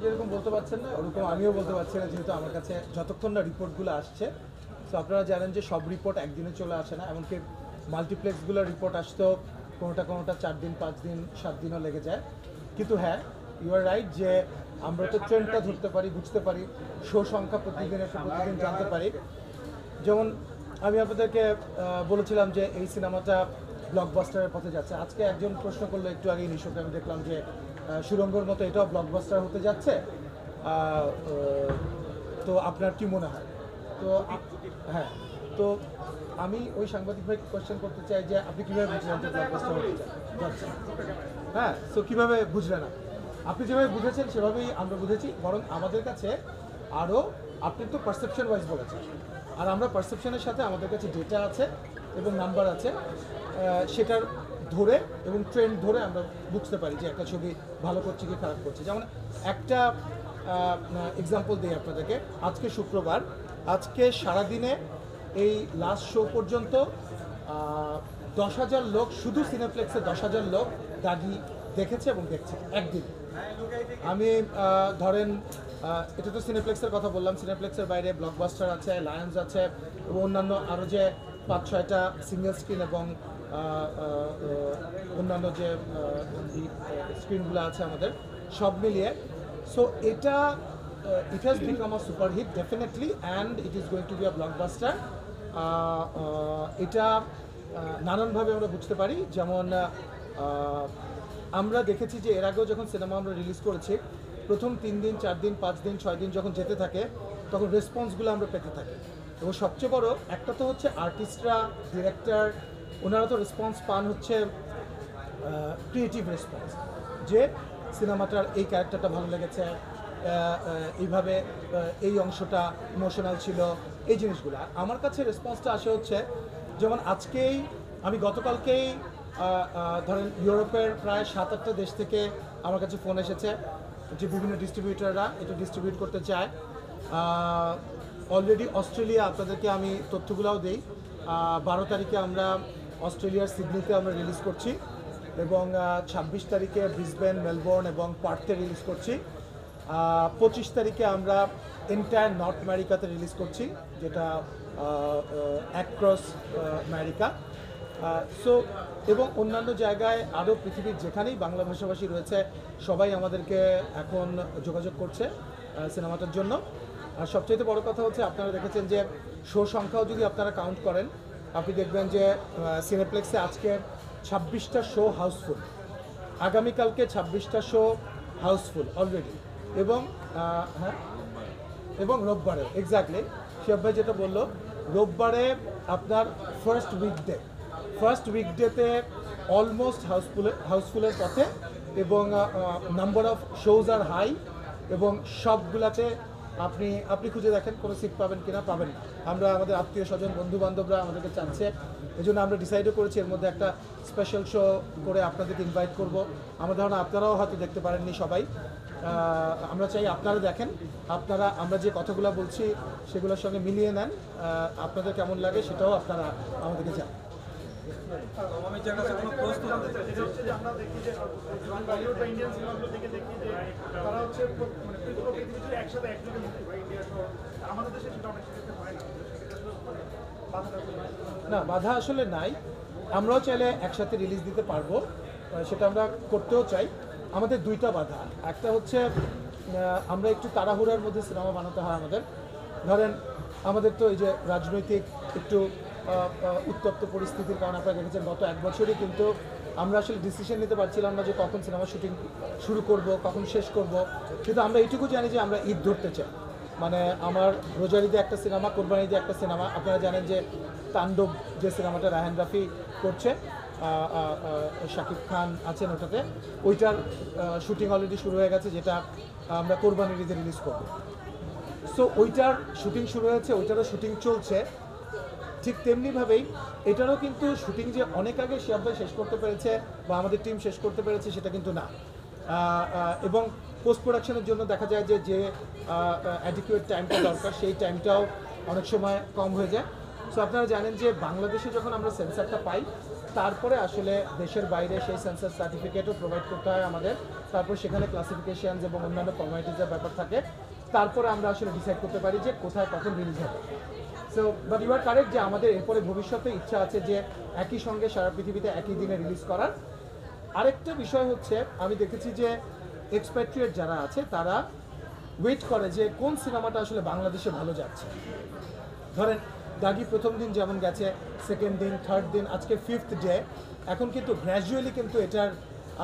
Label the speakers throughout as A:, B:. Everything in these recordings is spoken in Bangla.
A: যেরকম বলতে পারছেন না ওরকম আমিও বলতে পারছি না, যেহেতু আমার কাছে যতক্ষণ না রিপোর্টগুলো আসছে। তো আপনারা জানেন যে সব রিপোর্ট একদিনে চলে আসে না, এমনকি মাল্টিপ্লেক্সগুলোর রিপোর্ট আসতেও কোনোটা 4 দিন 5 দিন 7 দিনও লেগে যায়। কিন্তু হ্যাঁ, ইউ আর রাইট যে আমরা তো ট্রেন্ডটা ধরতে পারি, বুঝতে পারি, শো সংখ্যা প্রতিদিন জানতে পারি। যেমন আমি আপনাদেরকে বলেছিলাম যে এই সিনেমাটা ব্লকবাস্টারের পথে যাচ্ছে। আজকে একজন প্রশ্ন করলো একটু আগেই নিশোকে, আমি দেখলাম যে সুরঙ্গর মতো এটাও ব্লকবাস্টার হতে যাচ্ছে। তো আপনার কি মনে হয়? তো হ্যাঁ, তো আমি ওই সাংবাদিক ভাই কোয়েশ্চেন করতে চাই যে আপনি কীভাবে বুঝলেন যে ব্লকবাস্টার হতে যাচ্ছে? হ্যাঁ, তো কীভাবে বুঝলেন? আপনি যেভাবে বুঝেছেন সেভাবেই আমরা বুঝেছি, বরং আমাদের কাছে আরও, আপনি তো পারসেপশন ওয়াইজ বলেছেন, আর আমরা পারসেপশনের সাথে আমাদের কাছে ডেটা আছে এবং নাম্বার আছে, সেটার ধরে এবং ট্রেন্ড ধরে আমরা বুঝতে পারি যে একটা ছবি ভালো করছে কি খারাপ করছে। যেমন একটা এক্সাম্পল দিই আপনাদেরকে। আজকে শুক্রবার, আজকে সারাদিনে এই লাস্ট শো পর্যন্ত 10,000 লোক, শুধু সিনেপ্লেক্সে 10,000 লোক দাগি দেখেছে এবং দেখছে একদিন। আমি ধরেন এটা তো সিনেপ্লেক্সের কথা বললাম, সিনেপ্লেক্সের বাইরে ব্লকবাস্টার আছে, লায়ন্স আছে এবং অন্যান্য আরও যে 5-6টা সিঙ্গেল স্ক্রিন এবং অন্যান্য যে স্ক্রিনগুলো আছে আমাদের, সব মিলিয়ে। সো এটা it has become a super hit definitely, and it is going to be a blockbuster. এটা নানানভাবে আমরা বুঝতে পারি। যেমন আমরা দেখেছি যে এর আগেও যখন সিনেমা আমরা রিলিজ করেছি, প্রথম 3 দিন 4 দিন 5 দিন 6 দিন যখন যেতে থাকে তখন রেসপন্সগুলো আমরা পেতে থাকি। এবং সবচেয়ে বড় একটা তো হচ্ছে আর্টিস্টরা, ডিরেক্টর, ওনারা তো রেসপন্স পান হচ্ছে ক্রিয়েটিভ রেসপন্স, যে সিনেমাটার এই ক্যারেক্টারটা ভালো লেগেছে, এইভাবে এই অংশটা ইমোশনাল ছিল, এই জিনিসগুলো। আমার কাছে রেসপন্সটা আসে হচ্ছে, যেমন আজকেই আমি গতকালকেই ধরেন ইউরোপের প্রায় 7-8টা দেশ থেকে আমার কাছে ফোন এসেছে যে বিভিন্ন ডিস্ট্রিবিউটাররা এটা ডিস্ট্রিবিউট করতে চায়। অলরেডি অস্ট্রেলিয়া, আপনাদেরকে আমি তথ্যগুলোও দিই, 12 তারিখে আমরা অস্ট্রেলিয়ার সিডনিতে আমরা রিলিজ করছি এবং 26 তারিখে ব্রিসবেন, মেলবোর্ন এবং পার্থে রিলিজ করছি। 25 তারিখে আমরা এন্টায়ার নর্থ আমেরিকাতে রিলিজ করছি, যেটা অ্যাক্রস আমেরিকা। সো এবং অন্যান্য জায়গায় আরও পৃথিবীর যেখানেই বাংলা ভাষাভাষী রয়েছে সবাই আমাদেরকে এখন যোগাযোগ করছে সিনেমাটার জন্য। আর সবচেয়ে বড় কথা হচ্ছে, আপনারা দেখেছেন যে শো সংখ্যাও যদি আপনারা কাউন্ট করেন, আপনি দেখবেন যে সিনেপ্লেক্সে আজকে 26টা শো হাউসফুল, আগামীকালকে 26টা শো হাউসফুল অলরেডি, এবং হ্যাঁ, এবং রোববারে এক্স্যাক্টলি শিব ভাই যেটা বললো, রোববারে আপনার ফার্স্ট উইকডেতে অলমোস্ট হাউসফুলের পথে, এবং number of shows are high, এবং সবগুলাতে আপনি খুঁজে দেখেন কোনো সিট পাবেন কিনা, পাবেন না। আমরা আমাদের আত্মীয় স্বজন বন্ধু বান্ধবরা আমাদেরকে চাচ্ছে, এই জন্য আমরা ডিসাইডও করেছি এর মধ্যে একটা স্পেশাল শো করে আপনাদেরকে ইনভাইট করব। আমার ধারণা আপনারাও হয়তো দেখতে পারেননি সবাই, আমরা চাই আপনারা দেখেন, আপনারা আমরা যে কথাগুলো বলছি সেগুলোর সঙ্গে মিলিয়ে নেন, আপনাদের কেমন লাগে সেটাও আপনারা আমাদেরকে জানান। না, বাধা আসলে নাই, আমরাও চাইলে একসাথে রিলিজ দিতে পারবো, সেটা আমরা করতেও চাই। আমাদের দুইটা বাধা, একটা হচ্ছে আমরা একটু তাড়াহুড়ার মধ্যে সিনেমা বানাতে হয় আমাদের। ধরেন আমাদের তো এই যে রাজনৈতিক একটু উত্তপ্ত পরিস্থিতির কারণে আপনারা দেখেছেন গত 1 বছরই কিন্তু আমরা আসলে ডিসিশন নিতে পারছিলাম না যে কখন সিনেমা শুটিং শুরু করব, কখন শেষ করব। কিন্তু আমরা এইটুকু জানি যে আমরা ঈদ ধরতে চাই। মানে আমার রোজার ঈদে একটা সিনেমা, কোরবানি ঈদে একটা সিনেমা, আপনারা জানেন যে তাণ্ডব যে সিনেমাটা রায়হান রাফি করছে, শাকিব খান আছেন ওটাতে, ওইটার শুটিং অলরেডি শুরু হয়ে গেছে, যেটা আমরা কোরবানির ঈদে রিলিজ করব। সো ওইটার শুটিং শুরু হয়েছে, ওইটারও শুটিং চলছে। ঠিক তেমনিভাবেই এটারও কিন্তু শুটিং যে অনেক আগে শিয়াব ভাই শেষ করতে পেরেছে বা আমাদের টিম শেষ করতে পেরেছে সেটা কিন্তু না। এবং পোস্ট প্রোডাকশনের জন্য দেখা যায় যে অ্যাডিকুয়েট টাইমটা দরকার, সেই টাইমটাও অনেক সময় কম হয়ে যায়। সো আপনারা জানেন যে বাংলাদেশে যখন আমরা সেন্সারটা পাই তারপরে আসলে দেশের বাইরে সেই সেন্সার সার্টিফিকেটও প্রোভাইড করতে হয় আমাদের, তারপর সেখানে ক্লাসিফিকেশনস এবং অন্যান্য ফর্মালিটিজের ব্যাপার থাকে, তারপরে আমরা আসলে ডিসাইড করতে পারি যে কোথায় কখন রিলিজ হবে। So but you are correct যে আমাদের এরপরে ভবিষ্যতে ইচ্ছা আছে যে একই সঙ্গে সারা পৃথিবীতে একই দিনে রিলিজ করার। আরেকটা বিষয় হচ্ছে, আমি দেখেছি যে এক্সপ্যাট্রিয়েট যারা আছে তারা ওয়েট করে যে কোন সিনেমাটা আসলে বাংলাদেশে ভালো যাচ্ছে। ধরেন দাগি প্রথম দিন যেমন গেছে, সেকেন্ড দিন, থার্ড দিন, আজকে ফিফথ ডে, এখন কিন্তু গ্র্যাজুয়ালি কিন্তু এটার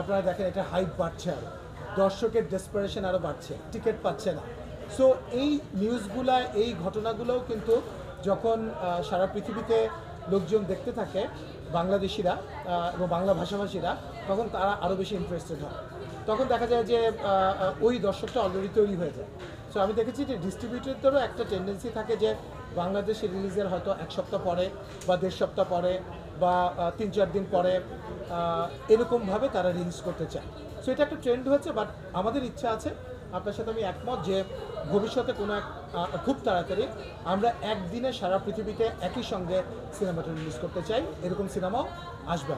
A: আপনারা দেখেন এটা হাইপ বাড়ছে, আরও দর্শকের ডেসপারেশন আরও বাড়ছে, টিকিট পাচ্ছে না। সো এই নিউজগুলা, এই ঘটনাগুলোও কিন্তু যখন সারা পৃথিবীতে লোকজন দেখতে থাকে, বাংলাদেশিরা এবং বাংলা ভাষাভাষীরা, তখন তারা আরও বেশি ইন্টারেস্টেড হয়। তখন দেখা যায় যে ওই দর্শকটা অলরেডি তৈরি হয়ে যায়। সো আমি দেখেছি যে ডিস্ট্রিবিউটরদেরও একটা টেন্ডেন্সি থাকে যে বাংলাদেশে রিলিজের হয়তো এক সপ্তাহ পরে বা দেড় সপ্তাহ পরে বা 3-4 দিন পরে এরকমভাবে তারা রিলিজ করতে চায়। সো এটা একটা ট্রেন্ড হয়েছে। বাট আমাদের ইচ্ছা আছে, আপনার সাথে আমি একমত, যে ভবিষ্যতে কোনো এক খুব তাড়াতাড়ি আমরা একদিনে সারা পৃথিবীতে একই সঙ্গে সিনেমাটা রিলিজ করতে চাই, এরকম সিনেমাও আসবে।